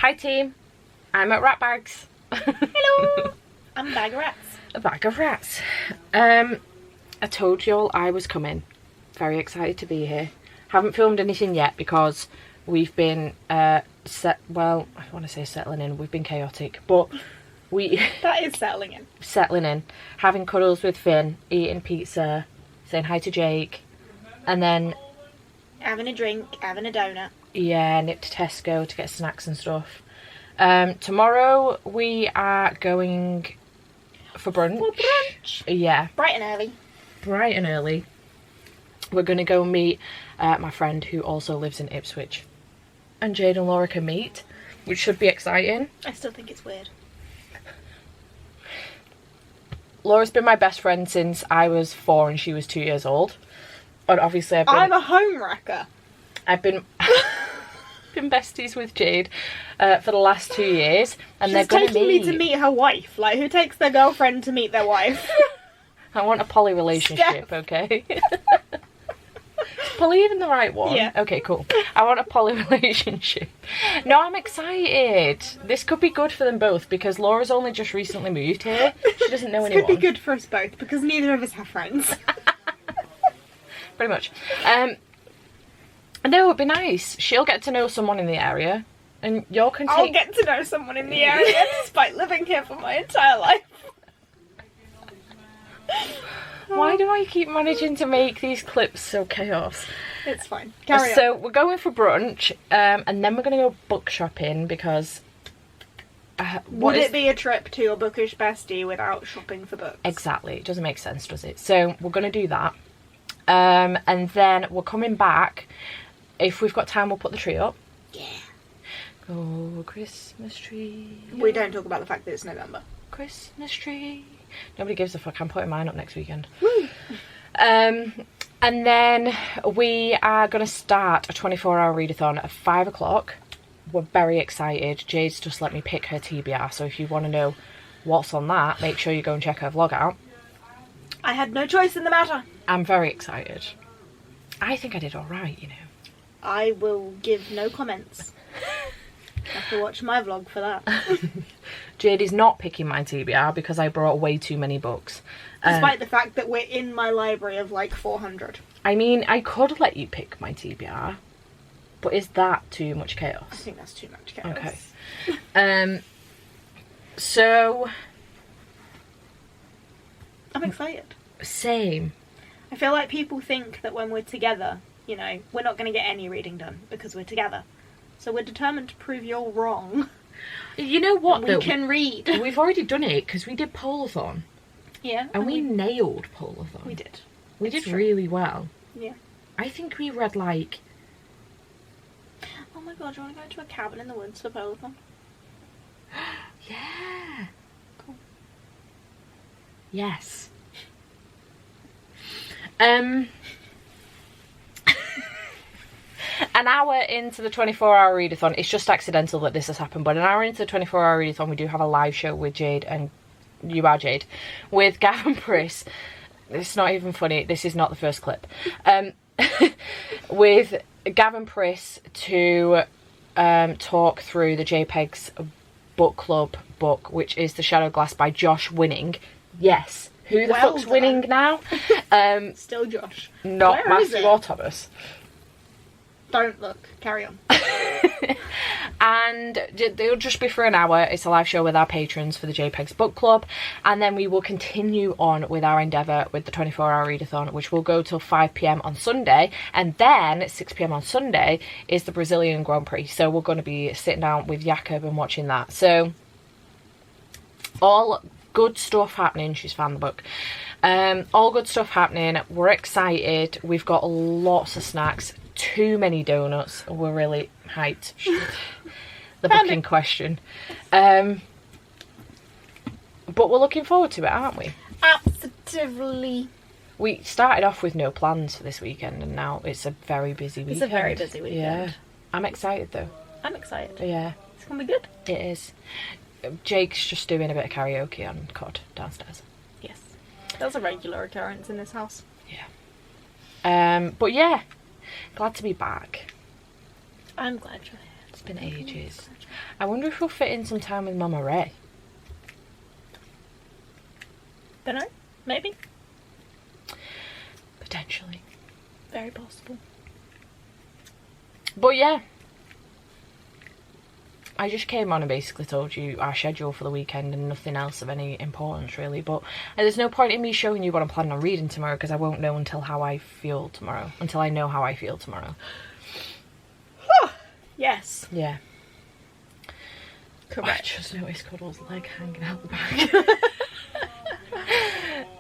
Hi team, I'm at Rat Bags. Hello! I'm a bag of rats. A bag of rats. I told you all I was coming. Very excited to be here. Haven't filmed anything yet because we've been well, I want to say settling in. We've been chaotic, but that is settling in. Settling in, having cuddles with Finn, eating pizza, saying hi to Jake, and then having a drink, having a donut. Yeah, nipped to Tesco to get snacks and stuff. Tomorrow we are going for brunch. For brunch. Yeah. Bright and early. Bright and early. We're going to go meet my friend who also lives in Ipswich. And Jade and Laura can meet, which should be exciting. I still think it's weird. Laura's been my best friend since I was 4 and she was 2 years old. And obviously I'm a home wrecker. I've been been besties with Jade for the last 2 years, and She's taking me to meet her wife. Like, who takes their girlfriend to meet their wife? I want a poly relationship, Steph. okay? Is poly even the right one? Yeah. Okay, cool. I want a poly relationship. No, I'm excited. This could be good for them both because Laura's only just recently moved here. She doesn't know anyone. Could be good for us both because neither of us have friends. Pretty much. No, it'd be nice. She'll get to know someone in the area, and y'all can take... I'll get to know someone in the area despite living here for my entire life. Why do I keep managing to make these clips so chaos? It's fine. Carry on. So we're going for brunch, and then we're going to go book shopping because... Would it be a trip to your bookish bestie without shopping for books? Exactly. It doesn't make sense, does it? So we're going to do that. And then we're coming back. If we've got time, we'll put the tree up. Yeah. Oh, Christmas tree. We don't talk about the fact that it's November. Christmas tree. Nobody gives a fuck. I'm putting mine up next weekend. Woo. And then we are going to start a 24-hour readathon at 5 o'clock. We're very excited. Jade's just let me pick her TBR. So if you want to know what's on that, make sure you go and check her vlog out. I had no choice in the matter. I'm very excited. I think I did all right, you know. I will give no comments. I have to watch my vlog for that. Jade is not picking my TBR because I brought way too many books. Despite the fact that we're in my library of like 400. I mean, I could let you pick my TBR, but is that too much chaos? I think that's too much chaos. Okay. So... I'm excited. Same. I feel like people think that when we're together, you know, we're not going to get any reading done because we're together. So we're determined to prove you're wrong. You know what, though? We can read. We've already done it because we did Polathon. Yeah. And we nailed Polathon. We did. We did really well. Yeah. I think we read like... Oh my god, do you want to go to a cabin in the woods for Polathon? Yeah. Cool. Yes. An hour into the 24-hour readathon, it's just accidental that this has happened, but an hour into the 24-hour readathon, we do have a live show with Jade and You Are Jade, with Gavin Priss. It's not even funny, this is not the first clip. With Gavin Priss to talk through the JPEG's book club book, which is The Shadow Glass by Josh Winning. Yes. Who the fuck's winning now? Still Josh. Not Matthew or Thomas. Don't look. Carry on. And they'll just be for an hour. It's a live show with our patrons for the JPEG's book club. And then we will continue on with our endeavour with the 24-hour readathon, which will go till 5 PM on Sunday. And then at 6 PM on Sunday is the Brazilian Grand Prix. So we're going to be sitting down with Jakob and watching that. So all good stuff happening. She's found the book. All good stuff happening. We're excited. We've got lots of snacks. Too many donuts. We're really hyped. The booking question. But we're looking forward to it, aren't we? Absolutely. We started off with no plans for this weekend, and now it's a very busy weekend. It's a very busy weekend. Yeah. I'm excited though. I'm excited. Yeah. It's gonna be good. It is. Jake's just doing a bit of karaoke on COD downstairs. Yes. That's a regular occurrence in this house. Yeah. But yeah, glad to be back. I'm glad you're here. It's been ages. I wonder if we'll fit in some time with Mama Ray. Don't know. Maybe. Potentially. Very possible. But yeah. I just came on and basically told you our schedule for the weekend and nothing else of any importance really, but there's no point in me showing you what I'm planning on reading tomorrow because I won't know until I know how I feel tomorrow. Yes. Yeah. Correct. I just noticed Cuddle's leg hanging out the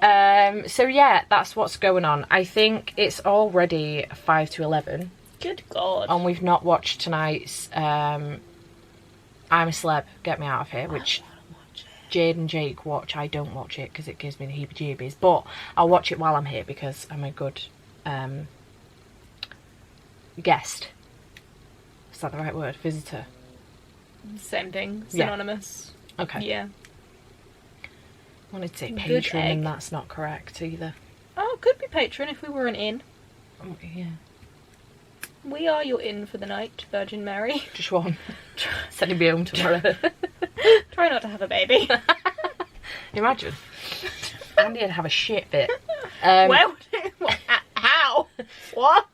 back. So yeah, that's what's going on. I think it's already 5 to 11. Good God. And we've not watched tonight's I'm a Celeb, Get Me Out of Here, which Jade and Jake watch. I don't watch it because it gives me the heebie-jeebies, but I'll watch it while I'm here because I'm a good guest. Is that the right word? Visitor? Same thing. Synonymous. Yeah. Okay. Yeah. I wanted to say Good patron egg. and that's not correct either. Oh, it could be patron if we were an inn. Oh, yeah. We are your inn for the night, Virgin Mary. Just one. Sending me home tomorrow. Try not to have a baby. Imagine. Andy'd have a shit fit. Where would it? How? What?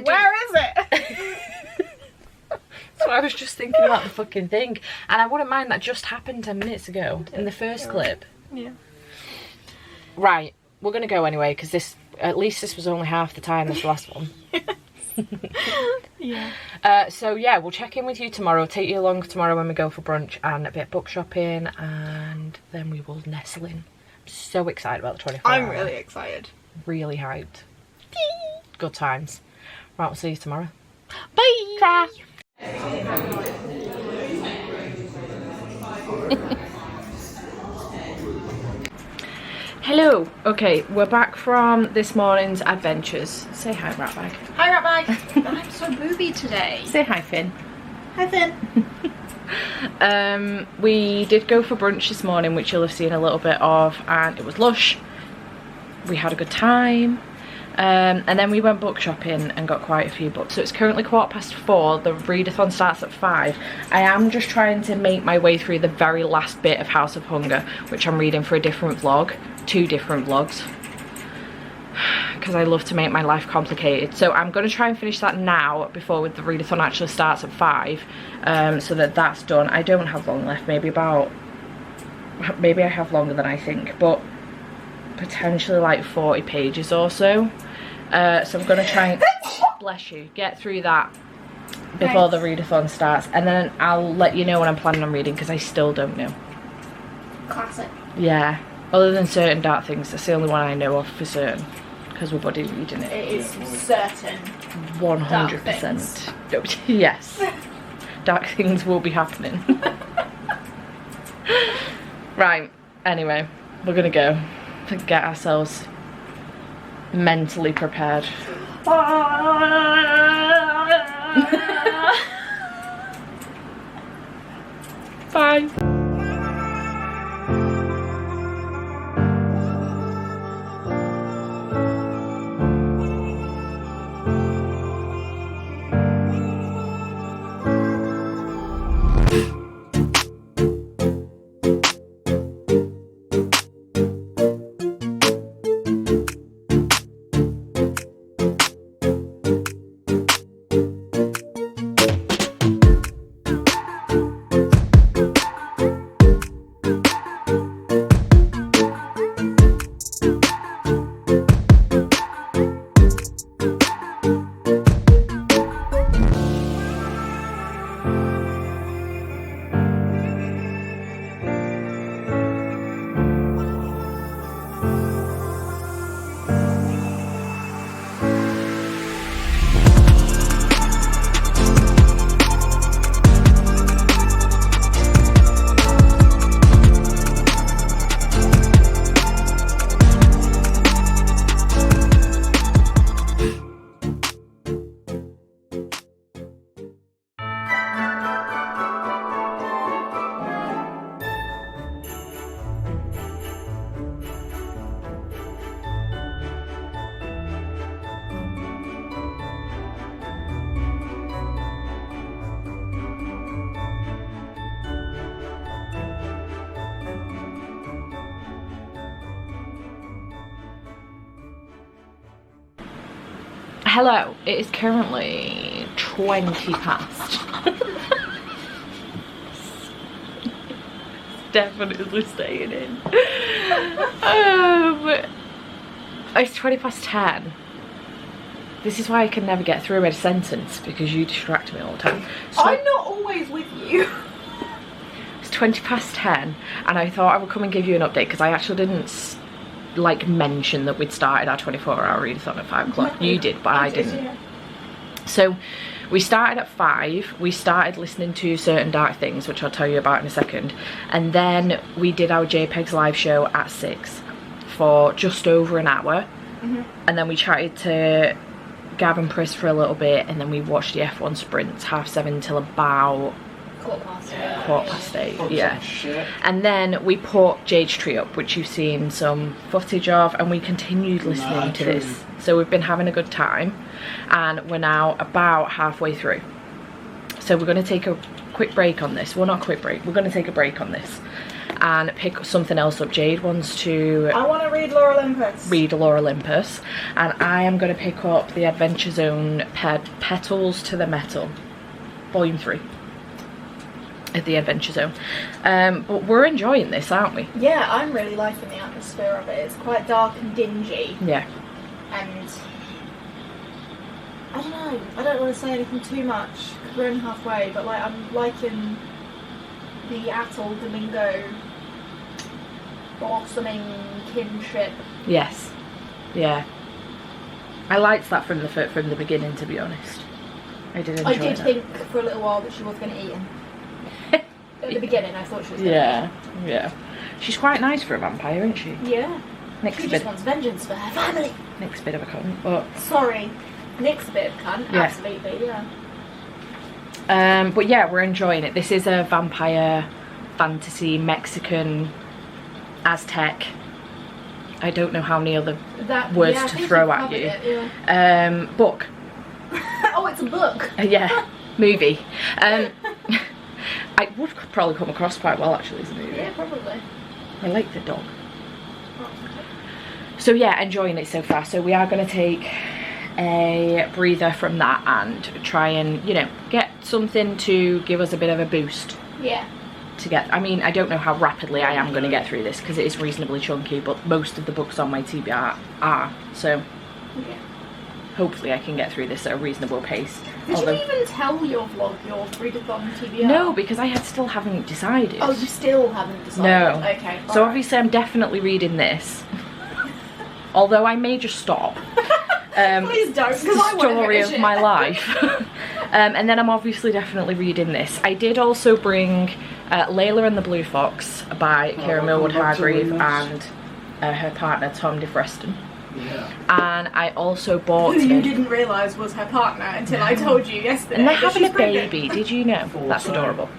Where is it? So I was just thinking about the fucking thing, and I wouldn't mind that just happened 10 minutes ago in the first clip. Yeah. Right, we're gonna go anyway because at least this was only half the time this last one. Yeah. So yeah, we'll check in with you tomorrow. Take you along tomorrow when we go for brunch and a bit of book shopping, and then we will nestle in. I'm so excited about the 24 hour. I'm really excited. Really hyped. Good times. Right, we'll see you tomorrow. Bye. Ta. Hello. Okay, we're back from this morning's adventures. Say hi, Ratbag. Hi, Ratbag. I'm so booby today. Say hi, Finn. Hi, Finn. We did go for brunch this morning, which you'll have seen a little bit of, and it was lush. We had a good time. And then we went book shopping and got quite a few books. So it's currently 4:15. The readathon starts at 5. I am just trying to make my way through the very last bit of House of Hunger, which I'm reading for a different vlog. 2 different vlogs. Because I love to make my life complicated. So I'm going to try and finish that now before the readathon actually starts at 5. So that's done. I don't have long left. Maybe I have longer than I think. But potentially like 40 pages or so. So I'm going to try and, bless you, get through that before the readathon starts. And then I'll let you know when I'm planning on reading because I still don't know. Classic. Yeah. Other than certain dark things, that's the only one I know of for certain. Because we're buddy reading it. It is certain. 100%. Yes. Dark things will be happening. Right. Anyway, we're going to go to get ourselves mentally prepared. Bye. Hello, it is currently 20 past. Definitely staying in. It's 20 past 10. This is why I can never get through a sentence, because you distract me all the time. So I'm not always with you. It's 20 past 10 and I thought I would come and give you an update, because I actually didn't like mention that we'd started our 24-hour readathon at 5 o'clock. You did, but I didn't. Yeah. So we started at 5, we started listening to Certain Dark Things, which I'll tell you about in a second, and then we did our JPEG's live show at 6 for just over an hour, and then we chatted to Gab and Pris for a little bit, and then we watched the F1 sprints 7:30 till about 8:15, yeah. And then we put Jade's tree up, which you've seen some footage of, and we continued listening to this. So we've been having a good time, and we're now about halfway through. So we're going to take a quick break on this. Well, not a quick break, we're going to take a break on this and pick something else up. Jade wants to... I want to read Lore Olympus. Read Lore Olympus. And I am going to pick up the Adventure Zone Petals to the Metal, Volume 3. At the Adventure Zone. But we're enjoying this, aren't we? Yeah, I'm really liking the atmosphere of it. It's quite dark and dingy. Yeah. And I don't know, I don't want to say anything too much because we're only halfway, but like I'm liking the Atoll Domingo blossoming kinship. Yes. Yeah. I liked that from the beginning, to be honest. I did enjoy I did that. think for a little while that she was going to eat him. At the beginning I thought she was going to eat him. Yeah. She's quite nice for a vampire, isn't she? Yeah. Nick's She just wants vengeance for her family. Nick's a bit of a cunt, but... Sorry. Nick's a bit of a cunt, Yeah. absolutely, yeah. But yeah, we're enjoying it. This is a vampire, fantasy, Mexican, Aztec. I don't know how many other words to throw at you. Book. Oh, it's a book. Yeah, movie. I would probably come across quite well actually as a movie. Yeah, probably. I like the dog. So yeah, enjoying it so far. So we are going to take a breather from that and try and, you know, get something to give us a bit of a boost. Yeah. To get, I mean, I don't know how rapidly I am going to get through this because it is reasonably chunky, but most of the books on my TBR are, so Yeah. hopefully I can get through this at a reasonable pace. Did you even tell your vlog your readathon TBR? No, because I still haven't decided. Oh, you still haven't decided? No. Okay. So obviously I'm definitely reading this. Although I may just stop. Please don't, It's the story of my life. And then I'm obviously definitely reading this. I did also bring Layla and the Blue Fox by Kira Millwood Hargrave and her partner Tom DeFreston. Yeah. And I also bought... Who you didn't realise was her partner until I told you yesterday. And they're having a she's pregnant. baby, did you know? That's adorable.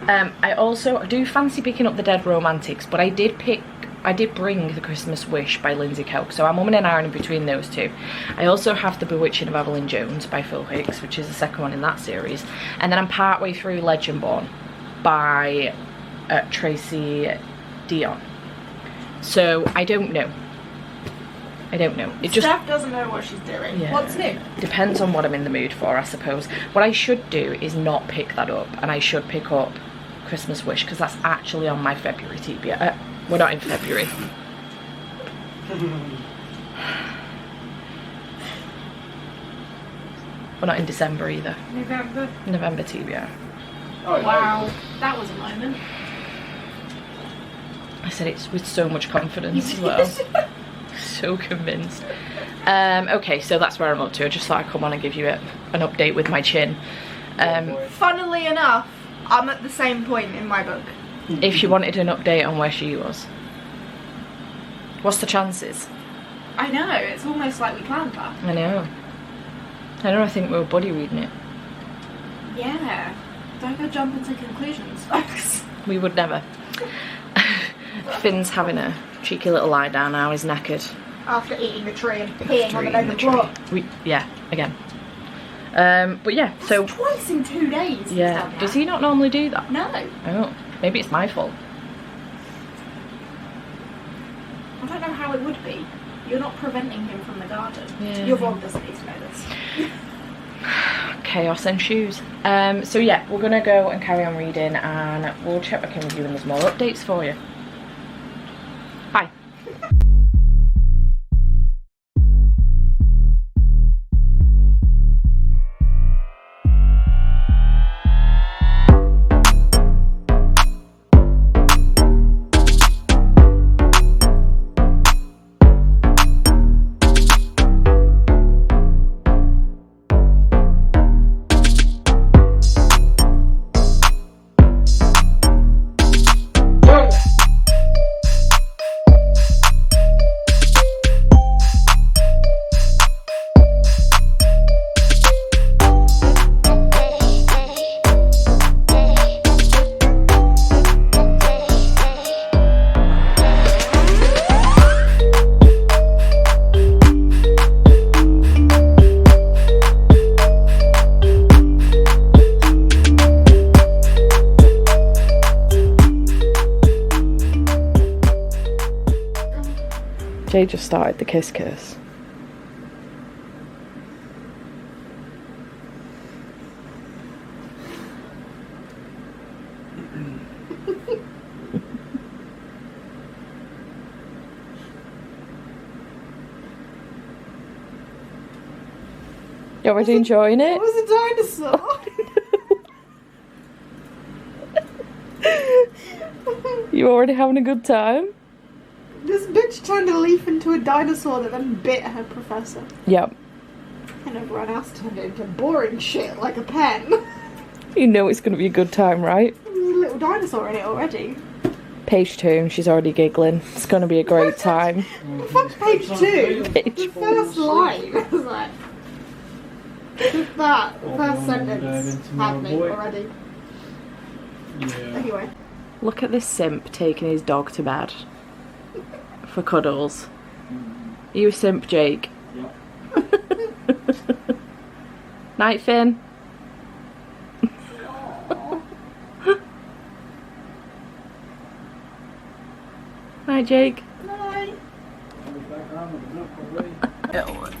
I also do fancy picking up The Dead Romantics, but I did bring The Christmas Wish by Lindsay Kelk, so I'm umming and ahhing in between those two. I also have The Bewitching of Evelyn Jones by Phil Hicks, which is the second one in that series. And then I'm partway through Legendborn by Tracy Dion. So I don't know. It just Steph doesn't know what she's doing. Yeah. What's new? depends on what I'm in the mood for, I suppose. What I should do is not pick that up, and I should pick up Christmas Wish because that's actually on my February TBR. We're not in February. We're not in December either. November TBR. Oh, Wow, that was a moment. I said it with so much confidence as well. So convinced. Okay, so that's where I'm up to. I just thought I'd come on and give you an update with my chin. Funnily enough, I'm at the same point in my book. If you wanted an update on where she was. What's the chances? I know, it's almost like we planned that. I know. I think we were buddy reading it. Yeah. Don't go jump into conclusions, folks. We would never. Finn's having a cheeky little lie down now, he's knackered. After eating the tree and peeing on the Eating bed the of the book. tree. Yeah, again. But yeah, so... Twice in 2 days. he's Yeah, done that. does he not normally do that? No. Oh, maybe it's my fault. I don't know how it would be. You're not preventing him from the garden. Yeah. Your vlog doesn't need to know this. Chaos ensues. So yeah, we're gonna go and carry on reading, and we'll check back in with you when there's more updates for you. Bye. Jade just started the kiss. You already enjoying it? It was a dinosaur. You already having a good time? This bitch turned a leaf into a dinosaur that then bit her professor. Yep. And everyone else turned it into boring shit like a pen. You know it's going to be a good time, right? There's a little dinosaur in it already. Page 2, and she's already giggling. It's going to be a great time. Fuck page 2. The first line. I was like, just that first sentence had me already. Yeah. Anyway. Look at this simp taking his dog to bed for cuddles. Are you a simp, Jake? Yeah. Night, Finn. Night, Jake. Night. It'll work.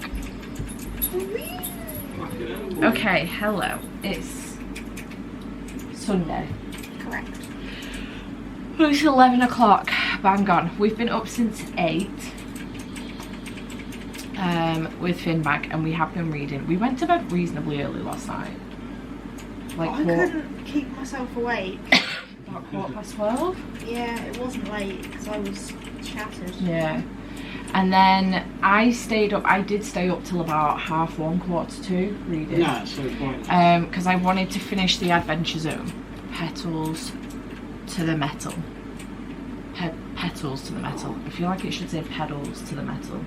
Okay, hello. It's Sunday. Correct. It's 11 o'clock. Bang on. We've been up since 8 with Finn back, and we have been reading. We went to bed reasonably early last night. Like I couldn't keep myself awake. about 12:15. Yeah, it wasn't late because I was shattered. Yeah. And then I stayed up. I did stay up till about 1:30, 1:45 reading. Yeah, so point. Because I wanted to finish the Adventure Zone. Petals to the metal. Petals to the metal. I feel like it should say pedals to the metal.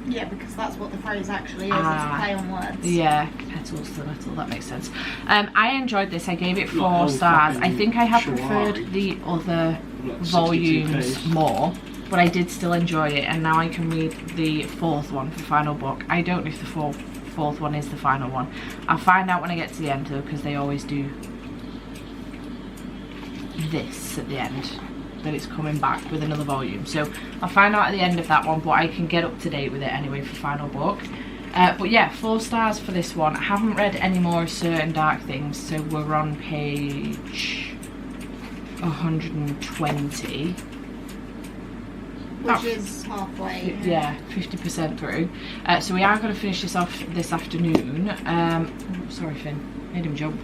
Yeah, because that's what the phrase actually is. It's a play on words. Yeah, petals to the metal. That makes sense. I enjoyed this. I gave it 4 stars. I think I have preferred the other volumes more, but I did still enjoy it. And now I can read the 4th one for final book. I don't know if the fourth one is the final one. I'll find out when I get to the end though, because they always do this at the end, that it's coming back with another volume. So I'll find out at the end of that one, but I can get up to date with it anyway for final book. But yeah, 4 stars for this one. I haven't read any more of Certain Dark Things, so we're on page 120. Which is halfway. Yeah, 50% through. So we are going to finish this off this afternoon. Oh, sorry Finn, made him jump.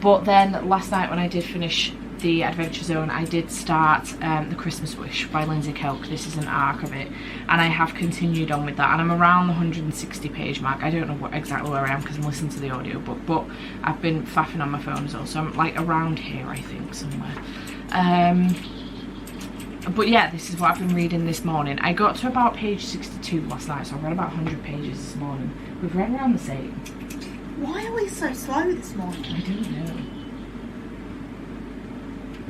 But then last night when I did finish the Adventure Zone, I did start The Christmas Wish by Lindsay Kelk. This is an arc of it, and I have continued on with that, and I'm around the 160 page mark. I don't know exactly where I am because I'm listening to the audiobook, but I've been faffing on my phone as well, so I'm like around here I think somewhere. But yeah, this is what I've been reading this morning. I got to about page 62 last night, so I've read about 100 pages this morning. We've read around the same. Why are we so slow this morning? I don't know.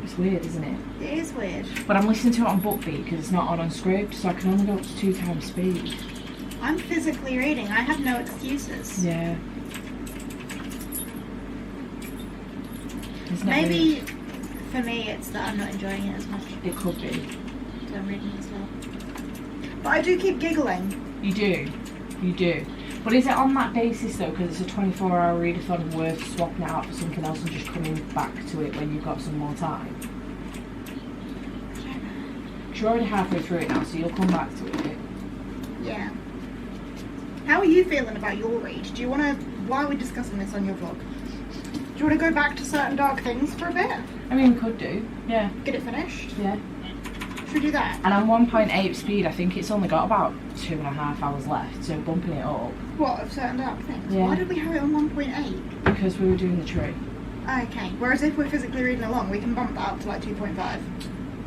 It's weird, isn't it? It is weird. But I'm listening to it on BookBeat because it's not on script, so I can only go up to 2 times speed. I'm physically reading. I have no excuses. Yeah. Maybe for me it's that I'm not enjoying it as much. It could be. So I'm reading as well. But I do keep giggling. You do. You do. But is it on that basis though, because it's a 24-hour readathon, worth swapping it out for something else and just coming back to it when you've got some more time? You're already halfway through it now, so you'll come back to it. Yeah. How are you feeling about your read? Do you want to, why are we discussing this on your vlog? Do you want to go back to certain dark things for a bit? I mean, we could do, yeah. Get it finished? Yeah. Should we do that? And I'm 1.8 speed, I think it's only got about 2.5 hours left, so bumping it up. What, of certain dark things? Yeah. Why did we have it on 1.8? Because we were doing the tree. Okay, whereas if we're physically reading along, we can bump that up to like 2.5.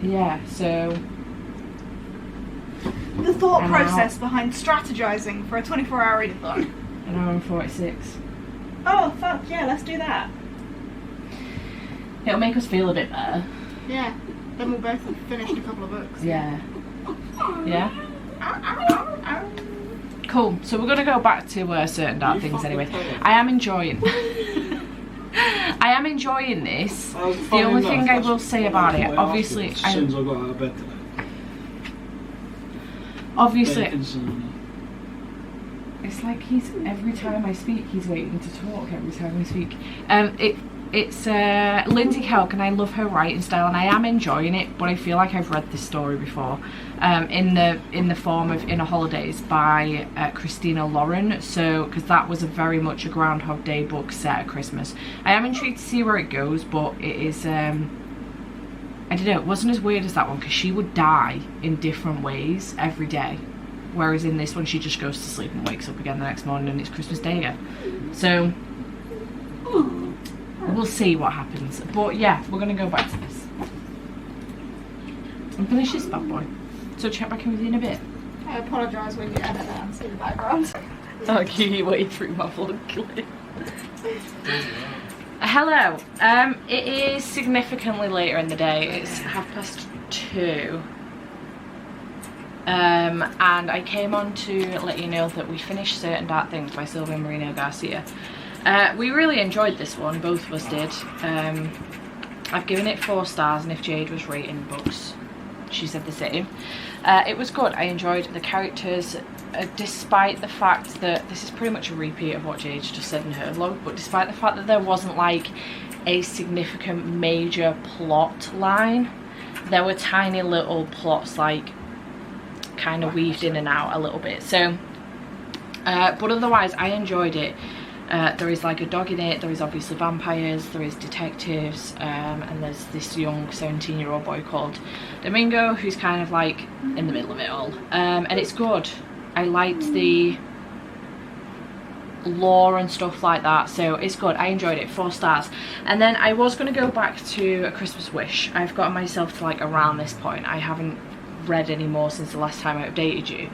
Yeah, so... The thought process behind strategizing for a 24-hour readathon. An hour and 46. Oh, fuck, yeah, let's do that. It'll make us feel a bit better. Yeah, then we'll both have finished a couple of books. Yeah. Yeah? Cool, so we're going to go back to certain dark things anyway. I am enjoying... I am enjoying this. The only thing I will say about it, obviously... As soon as I got out of bed today. Obviously... It's like he's, every time I speak, he's waiting to talk every time I speak. It's Lindsay Kelk, and I love her writing style, and I am enjoying it, but I feel like I've read this story before, in the form of Inner Holidays by Christina Lauren, so, because that was a very much a Groundhog Day book set at Christmas. I am intrigued to see where it goes, but it is, I don't know, it wasn't as weird as that one, because she would die in different ways every day. Whereas in this one, she just goes to sleep and wakes up again the next morning and it's Christmas Day again. So, we'll see what happens. But yeah, we're going to go back to this. And finish this bad boy. So check back in with you in a bit. I apologise when you edit that and see the background. I'll give you way through my vlog clip. Hello. It is significantly later in the day. It's 2:30. And I came on to let you know that we finished Certain Dark Things by Sylvia Marino Garcia. We really enjoyed this one, both of us did. I've given it 4 stars, and if Jade was rating books, she said the same. It was good. I enjoyed the characters, despite the fact that this is pretty much a repeat of what Jade just said in her vlog, but despite the fact that there wasn't like a significant major plot line, there were tiny little plots like kind of weaved in and out a little bit. So but otherwise I enjoyed it. There is like a dog in it, there is obviously vampires, there is detectives, and there's this young 17-year-old boy called Domingo who's kind of like in the middle of it all, and it's good. I liked the lore and stuff like that, so it's good. I enjoyed it. 4 stars. And then I was going to go back to A Christmas Wish. I've gotten myself to like around this point. I haven't read any more since the last time I updated you,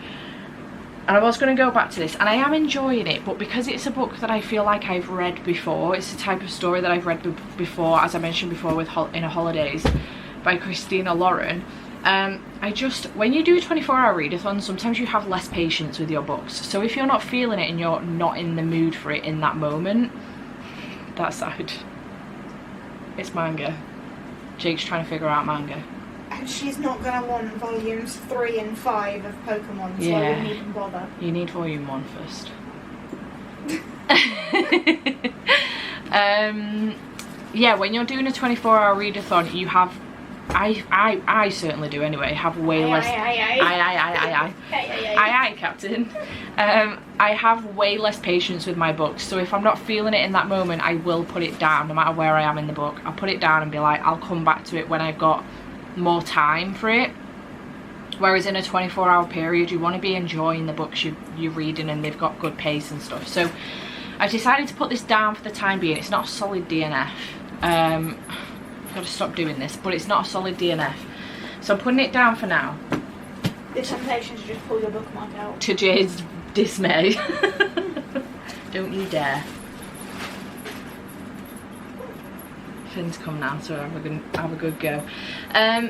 and I was going to go back to this, and I am enjoying it, but because it's a book that I feel like I've read before, it's the type of story that I've read before, as I mentioned before with Inner Holidays by Christina Lauren. I just, when you do a 24-hour readathon, sometimes you have less patience with your books, so if you're not feeling it and you're not in the mood for it in that moment, that's sad. It's manga. Jake's trying to figure out manga. And she's not going to want volumes 3 and 5 of Pokemon, so I wouldn't even bother. You need volume 1 first. Yeah, when you're doing a 24-hour readathon, you have, I certainly do anyway, have way less, aye, Captain. I have way less patience with my books, so if I'm not feeling it in that moment, I will put it down, no matter where I am in the book. I'll put it down and be like, I'll come back to it when I've got more time for it. Whereas in a 24-hour period, you want to be enjoying the books you're reading, and they've got good pace and stuff. So I've decided to put this down for the time being. It's not a solid DNF. I've got to stop doing this, but it's not a solid DNF, so I'm putting it down for now. The temptation to just pull your bookmark out. To Jade's dismay. Don't you dare. Finn's come now, so have a good go.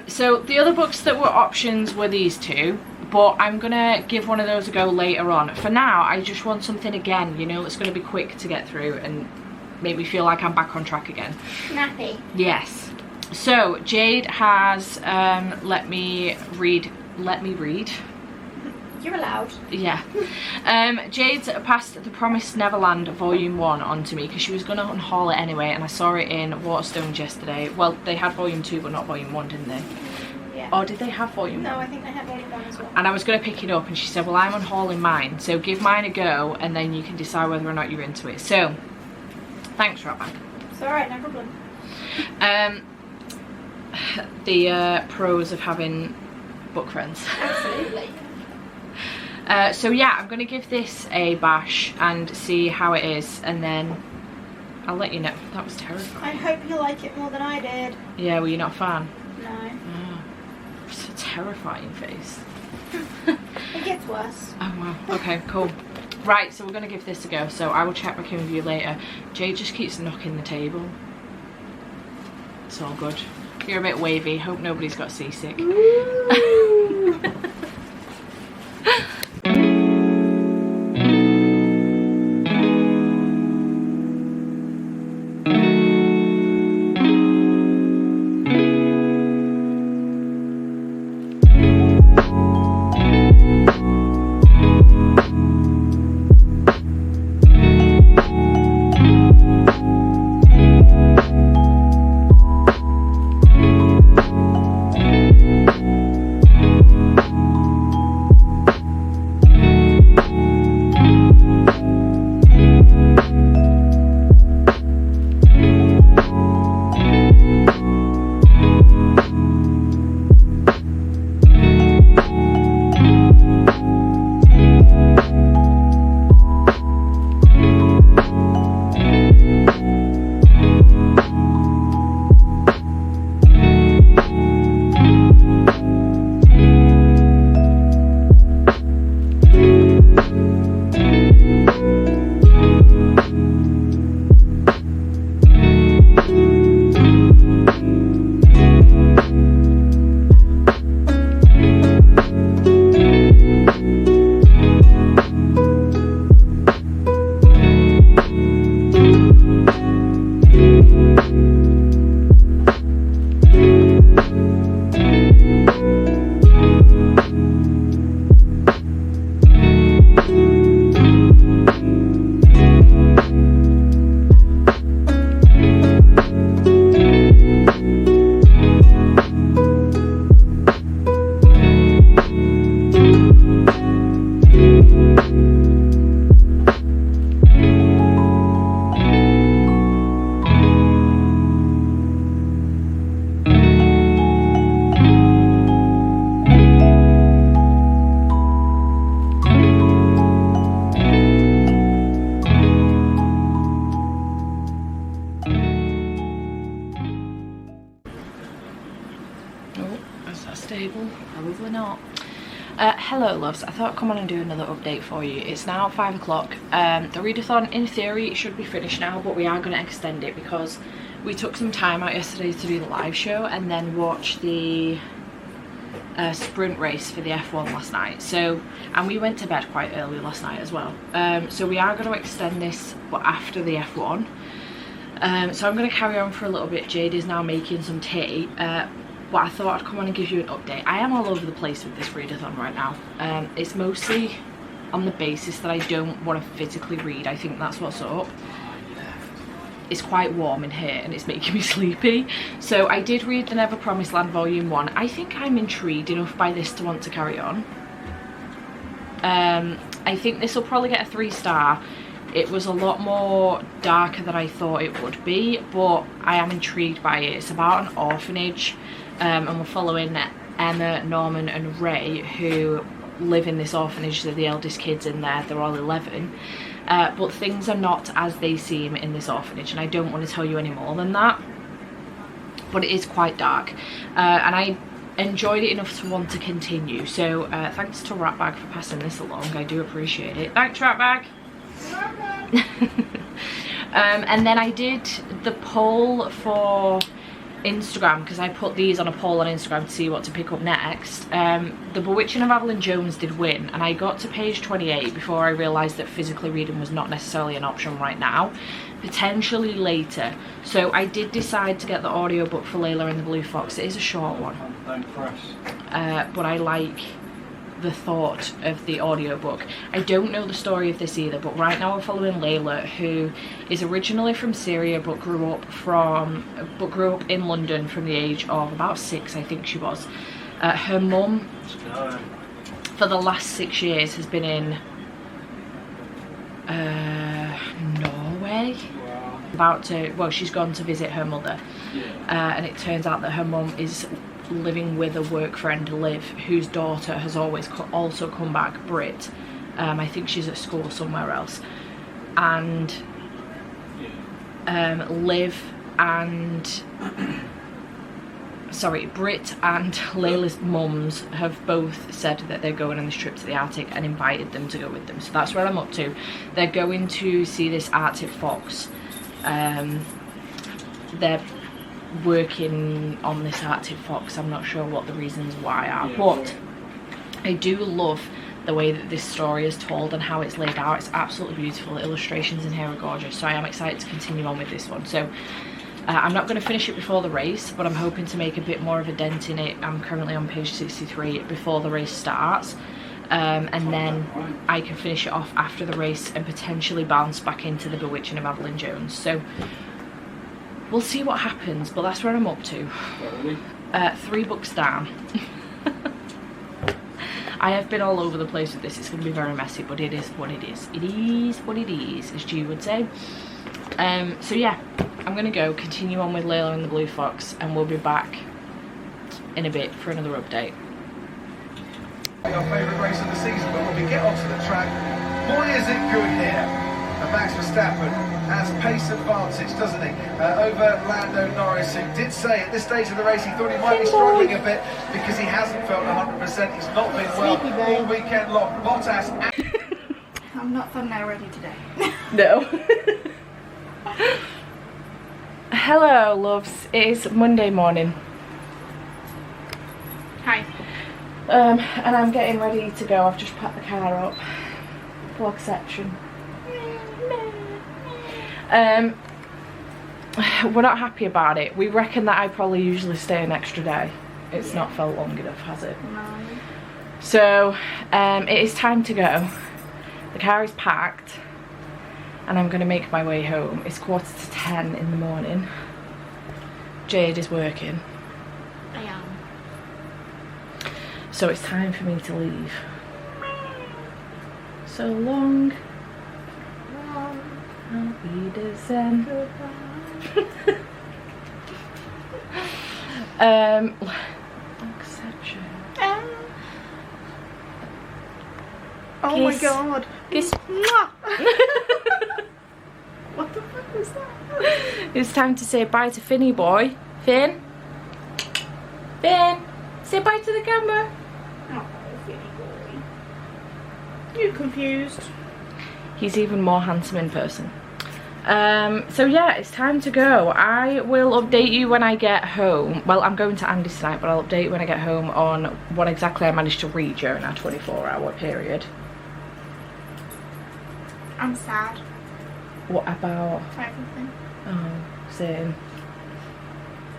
So the other books that were options were these 2, but I'm gonna give one of those a go later on. For now, I just want something again, you know, that's gonna be quick to get through and make me feel like I'm back on track again. Snappy. Yes. So Jade has let me read You're allowed. Yeah. Jade's passed The Promised Neverland Volume 1 on to me because she was going to unhaul it anyway, and I saw it in Waterstones yesterday. Well, they had Volume 2 but not Volume 1, didn't they? Yeah. Or did they have Volume 1? No, I think they had Volume 1 as well. And I was going to pick it up, and she said, well, I'm unhauling mine, so give mine a go and then you can decide whether or not you're into it. So, thanks, Ratbag. It's alright, no problem. The pros of having book friends. Absolutely. So yeah, I'm going to give this a bash and see how it is, and then I'll let you know. That was terrifying. I hope you like it more than I did. Yeah, were you not a fan? No. Oh, it's a terrifying face. It gets worse. Oh wow, okay, cool. Right, so we're going to give this a go, so I will check back in with you later. Jade just keeps knocking the table. It's all good. You're a bit wavy, hope nobody's got seasick. Stable? Probably not. Hello loves, I thought I'd come on and do another update for you. It's now 5 o'clock. The readathon in theory should be finished now, but we are going to extend it because we took some time out yesterday to do the live show and then watch the sprint race for the F1 last night. So, and we went to bed quite early last night as well. So we are going to extend this but after the F1. So I'm going to carry on for a little bit. Jade is now making some tea. But I thought I'd come on and give you an update. I am all over the place with this readathon right now. It's mostly on the basis that I don't want to physically read. I think that's what's up. It's quite warm in here and it's making me sleepy. So I did read the Never Promised Land Volume 1. I think I'm intrigued enough by this to want to carry on. I think this will probably get a 3-star. It was a lot more darker than I thought it would be, but I am intrigued by it. It's about an orphanage, and we're following Emma, Norman and Ray, who live in this orphanage. They're the eldest kids in there. They're all 11. But things are not as they seem in this orphanage, and I don't want to tell you any more than that. But it is quite dark, and I enjoyed it enough to want to continue. So thanks to Ratbag for passing this along. I do appreciate it. Thanks, Ratbag. And then I did the poll for Instagram, because I put these on a poll on Instagram to see what to pick up next. The Bewitching of Evelyn Jones did win, and I got to page 28 before I realised that physically reading was not necessarily an option right now, potentially later. So I did decide to get the audiobook for Layla and the Blue Fox. It is a short one, but I like the thought of the audiobook. I don't know the story of this either, but right now we're following Layla, who is originally from Syria but grew up in London from the age of about 6, I think she was. Her mum for the last 6 years has been in Norway. Wow. She's gone to visit her mother. Yeah. And it turns out that her mum is living with a work friend, Liv, whose daughter has also come back, Brit. I think she's at school somewhere else. And Brit and Layla's mums have both said that they're going on this trip to the Arctic and invited them to go with them. So that's where I'm up to. They're going to see this Arctic fox. They're working on this Arctic fox. I'm not sure what the reasons why are, but I do love the way that this story is told and how it's laid out. It's absolutely beautiful. The illustrations in here are gorgeous, so I am excited to continue on with this one. So I'm not going to finish it before the race, but I'm hoping to make a bit more of a dent in it. I'm currently on page 63 before the race starts, and then I can finish it off after the race and potentially bounce back into the Bewitching of Evelyn Jones. So we'll see what happens, but that's where I'm up to. 3 books down. I have been all over the place with this. It's going to be very messy, but it is what it is. It is what it is, as Jade would say. So yeah, I'm going to go continue on with Layla and the Blue Fox, and we'll be back in a bit for another update. Our favourite race of the season, but when we get onto the track, boy is it good here. And Max Verstappen has pace advantage, doesn't he? Over Lando Norris, who did say at this stage of the race he thought he might be struggling a bit because he hasn't felt 100%. He's not been well all weekend long. Bottas. I'm not thumbnail ready today. No. Hello, loves. It is Monday morning. Hi. And I'm getting ready to go. I've just packed the car up. Vlog section. We're not happy about it. We reckon that I probably usually stay an extra day. It's not felt long enough, has it? No. So it is time to go. The car is packed and I'm going to make my way home. It's 10:15 in the morning. Jade is working. I am. So it's time for me to leave. So long. I'll be the Zen. Exception. Oh Kiss. my god. Kiss. What the fuck was that? It's time to say bye to Finny boy. Finn? Finn? Say bye to the camera. Oh, Finny boy. You confused? He's even more handsome in person. So yeah, it's time to go. I will update you when I get home. Well, I'm going to Andy's tonight, but I'll update you when I get home on what exactly I managed to read during our 24-hour period. I'm sad. What about? For everything. Oh, same.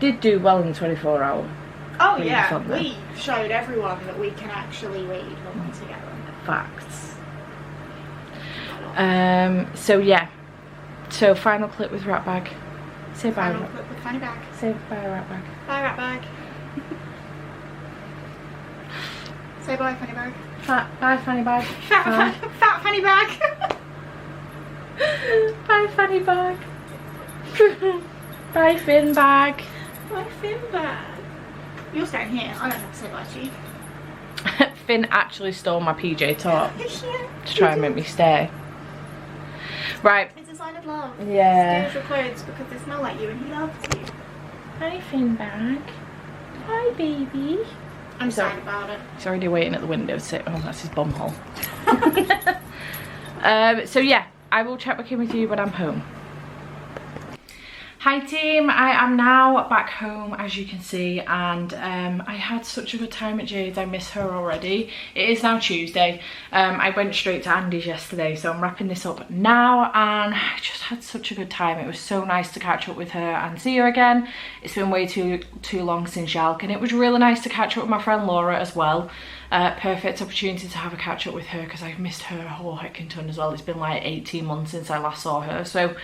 Did do well in the 24-hour. Oh read yeah, something. we showed everyone that we can actually read when we're together. Facts. So yeah. So final clip with Ratbag. Say bye. Final clip with Fanny Bag. Say bye, Ratbag. Bye, Rat Bag. Say bye, Fanny Bag. Bye, Fanny Bag. Fat Fanny Bag. Bye, Fanny Bag. Bye, Finn Bag. Bye, Finn Bag. You're staying here. I don't have to say bye to you. Finn actually stole my PJ top Yeah, to try and make me stay. Right. it's a sign of love. Yeah. Steals your clothes because they smell like you and he loves you. Hi, Finn Bag. Hi, baby. I'm Sorry. sad about it. He's already waiting at the window to say, oh, that's his bum hole. So yeah, I will check back in with you when I'm home. Hi team, I am now back home as you can see, and I had such a good time at Jade's. I miss her already. It is now Tuesday. I went straight to Andy's yesterday, so I'm wrapping this up now, and I just had such a good time. It was so nice to catch up with her and see her again. It's been way too long since Jalk, and it was really nice to catch up with my friend Laura as well. Perfect opportunity to have a catch up with her because I've missed her a whole heckin' ton as well. It's been like 18 months since I last saw her, so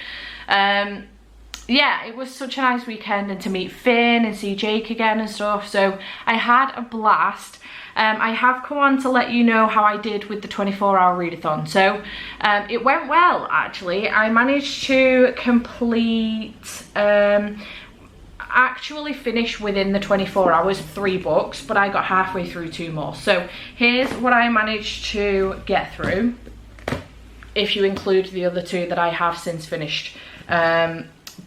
yeah, it was such a nice weekend, and to meet Finn and see Jake again and stuff, so I had a blast. I have come on to let you know how I did with the 24-hour readathon. So it went well, actually. I managed to complete, actually finish within the 24 hours 3 books, but I got halfway through 2 more. So here's what I managed to get through, if you include the other 2 that I have since finished.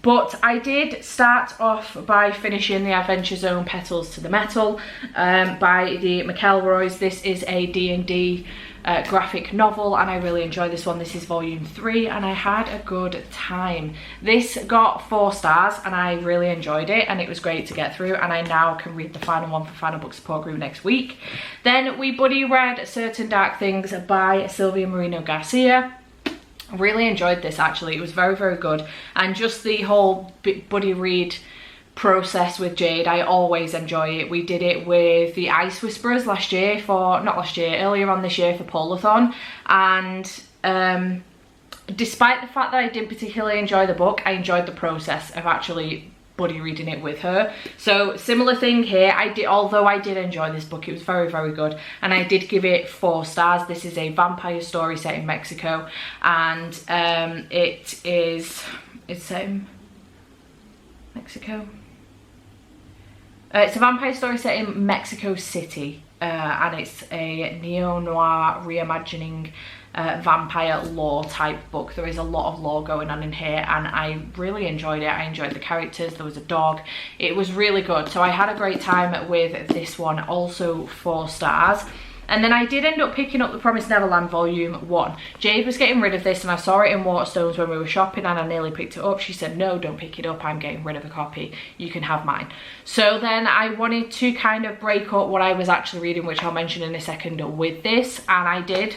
But I did start off by finishing The Adventure Zone Petals to the Metal by the McElroys. This is a D&D graphic novel, and I really enjoyed this one. This is volume 3, and I had a good time. This got 4 stars, and I really enjoyed it, and it was great to get through, and I now can read the final one for Final Book Support Group next week. Then we buddy read Certain Dark Things by Sylvia Marino Garcia. Really enjoyed this, actually. It was very, very good, and just the whole buddy read process with Jade, I always enjoy it. We did it with the Ice Whisperers earlier on this year for Polathon, and despite the fact that I didn't particularly enjoy the book, I enjoyed the process of actually buddy reading it with her. So similar thing here. Although I did enjoy this book, it was very, very good, and I did give it 4 stars. This is a vampire story set in Mexico, and it's set in Mexico. It's a vampire story set in Mexico City, and it's a neo-noir reimagining vampire lore type book. There is a lot of lore going on in here, and I really enjoyed it. I enjoyed the characters. There was a dog. It was really good. So I had a great time with this one, also 4 stars. And then I did end up picking up The Promised Neverland volume 1. Jade was getting rid of this, and I saw it in Waterstones when we were shopping, and I nearly picked it up. She said, no, don't pick it up, I'm getting rid of a copy, you can have mine. So then I wanted to kind of break up what I was actually reading, which I'll mention in a second, with this, and I did.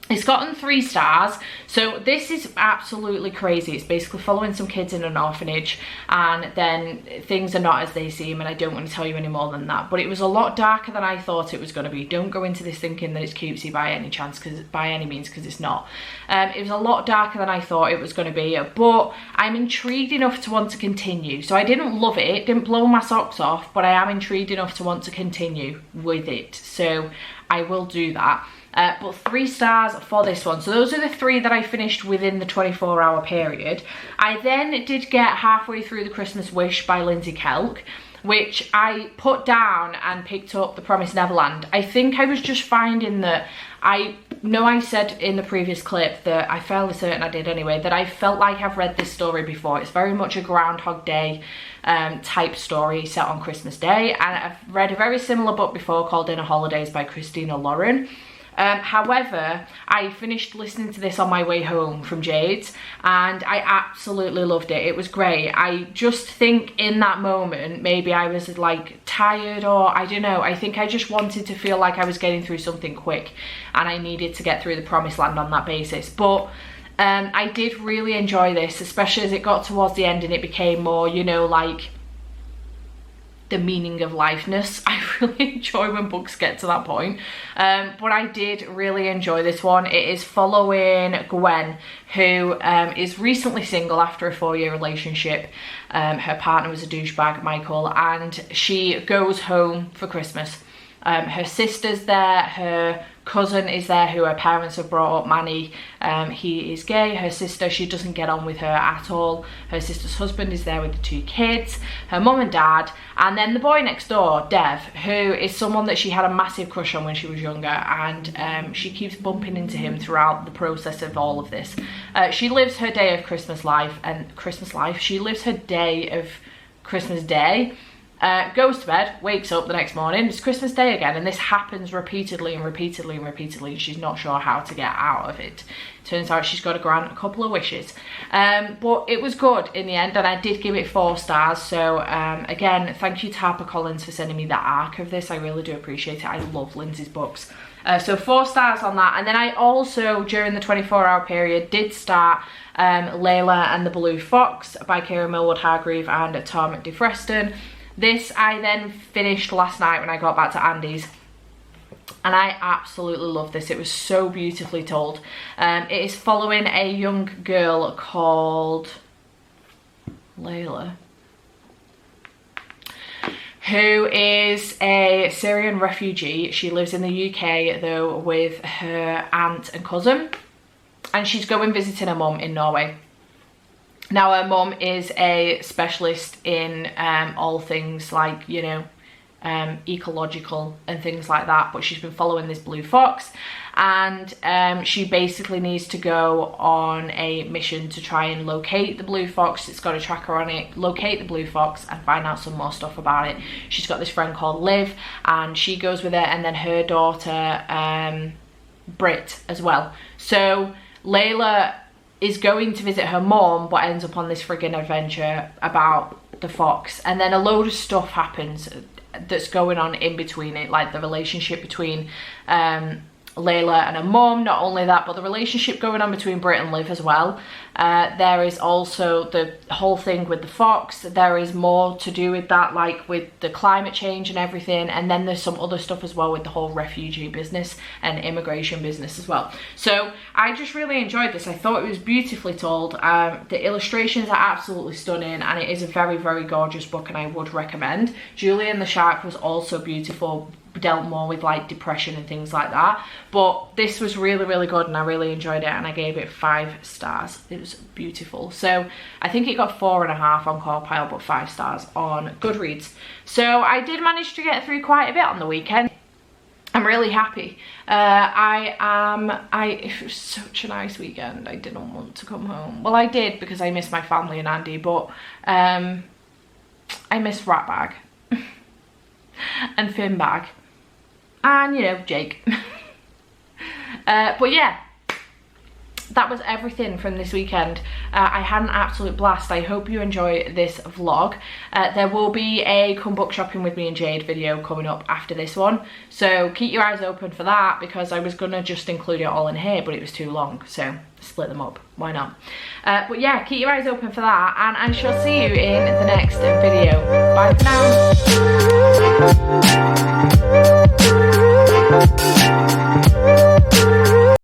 It's gotten 3 stars. So this is absolutely crazy. It's basically following some kids in an orphanage, and then things are not as they seem, and I don't want to tell you any more than that. But it was a lot darker than I thought it was going to be. Don't go into this thinking that it's cutesy by any means, because it's not. It was a lot darker than I thought it was going to be, but I'm intrigued enough to want to continue. So I didn't love it, didn't blow my socks off, but I am intrigued enough to want to continue with it. So I will do that. But 3 stars for this one. So those are the 3 that I finished within the 24-hour period. I then did get halfway through The Christmas Wish by Lindsay Kelk, which I put down and picked up The Promised Neverland. I think I was just finding that, I know I said in the previous clip that I fairly certain I did anyway, that I felt like I've read this story before. It's very much a Groundhog Day type story set on Christmas Day, and I've read a very similar book before called Inner Holidays by Christina Lauren. However, I finished listening to this on my way home from Jade's, and I absolutely loved it. It was great. I just think in that moment, maybe I was like tired, or I don't know. I think I just wanted to feel like I was getting through something quick, and I needed to get through The Promised Land on that basis. But I did really enjoy this, especially as it got towards the end and it became more, you know, like the meaning of lifeness. I really enjoy when books get to that point, but I did really enjoy this one. It is following Gwen, who is recently single after a 4-year relationship. Her partner was a douchebag, Michael, and she goes home for Christmas. Her sister's there, her cousin is there who her parents have brought up, Manny. He is gay. Her sister, she doesn't get on with her at all. Her sister's husband is there with the 2 kids, her mum and dad, and then the boy next door, Dev, who is someone that she had a massive crush on when she was younger, and she keeps bumping into him throughout the process of all of this. She lives her day of Christmas life, she lives her day of Christmas Day, goes to bed, wakes up the next morning, it's Christmas Day again, and this happens repeatedly and repeatedly and repeatedly. She's not sure how to get out of it. Turns out she's got to grant a couple of wishes. But it was good in the end, and I did give it 4 stars. So again, thank you to HarperCollins for sending me the arc of this. I really do appreciate it. I love Lindsay's books. So 4 stars on that. And then I also, during the 24-hour period, did start Layla and the Blue Fox by Kira Millwood Hargreave and Tom DeFreston. This I then finished last night when I got back to Andy's, and I absolutely love this. It was so beautifully told. It is following a young girl called Layla, who is a Syrian refugee. She lives in the UK though with her aunt and cousin, and she's going visiting her mum in Norway. Now her mum is a specialist in all things like, you know, ecological and things like that, but she's been following this blue fox, and she basically needs to go on a mission to try and locate the blue fox. It's got a tracker on it, locate the blue fox and find out some more stuff about it. She's got this friend called Liv, and she goes with her, and then her daughter Brit as well. So Layla is going to visit her mom, but ends up on this friggin' adventure about the fox, and then a load of stuff happens that's going on in between it, like the relationship between Layla and her mom. Not only that, but the relationship going on between Brit and Liv as well. There is also the whole thing with the fox. There is more to do with that, like with the climate change and everything, and then there's some other stuff as well with the whole refugee business and immigration business as well. So I just really enjoyed this. I thought it was beautifully told. The illustrations are absolutely stunning, and it is a very, very gorgeous book, and I would recommend. Julian the Shark was also beautiful, dealt more with like depression and things like that, but this was really, really good, and I really enjoyed it, and I gave it 5 stars. It was beautiful. So I think it got 4.5 on CallPile, but 5 stars on Goodreads. So I did manage to get through quite a bit on the weekend. I'm really happy. It was such a nice weekend. I didn't want to come home. Well, I did, because I miss my family and Andy, but I miss Ratbag and Finbag, and, you know, Jake. But yeah, that was everything from this weekend. I had an absolute blast. I hope you enjoy this vlog. There will be a come book shopping with me and Jade video coming up after this one, so keep your eyes open for that, because I was gonna just include it all in here, but it was too long, so split them up, why not? But yeah, keep your eyes open for that, and I shall see you in the next video. Bye for now.